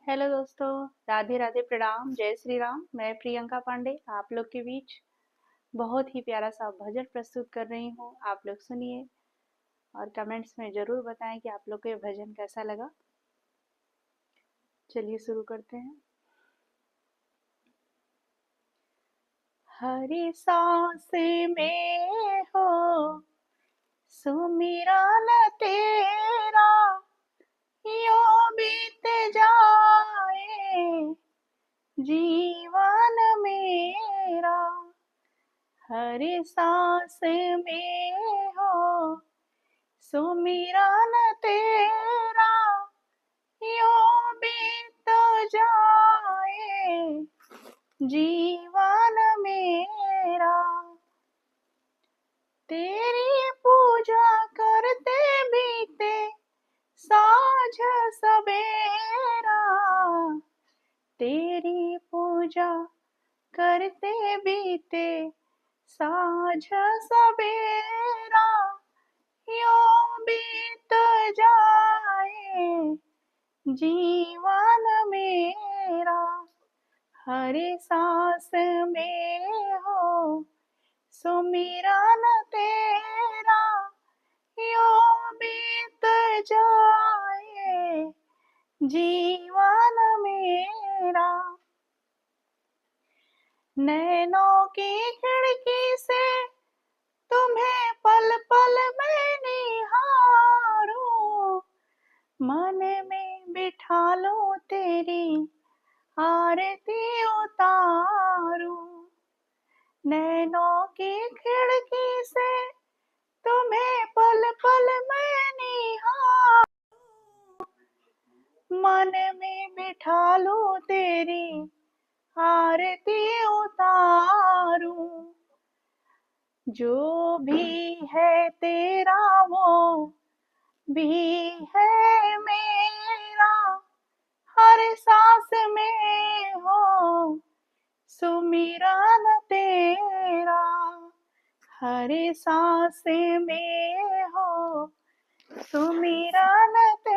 Hello दोस्तों, राधे राधे, प्रणाम, जय श्री राम। मैं प्रियंका पांडे आप लोग के बीच बहुत ही प्यारा सा भजन प्रस्तुत कर रही हूँ। आप लोग सुनिए और कमेंट्स में जरूर बताएं कि आप लोग को ये भजन कैसा लगा। चलिए शुरू करते हैं। हरी सांस में हो सुमिरन तेरा, यो बीत जाए जीवन मेरा। हर सांस में हो सुमिरन तेरा, यो बीत जाए जीवन मेरा। तेरी पूजा करते बीते साँझ सवेरा, तेरी पूजा करते बीते साँझ सवेरा, यो बीत जाए जीवन मेरा। हर सांस में हो सुमिरन तेरा, यो बीत जाए जीवन मेरा। नैनों की खिड़की से तुम्हें पल पल मैं निहारूं, मन में बिठा लो तेरी आरती उतारूं। नैनों की खिड़की से तुम्हें पल पल मैं निहारूं, मन में बिठा लो तेरी आरती उतारूं। जो भी है तेरा वो भी है मेरा, हर सांस में हो सुमिरन तेरा। हर सांस में हो सुमिरन तेरा,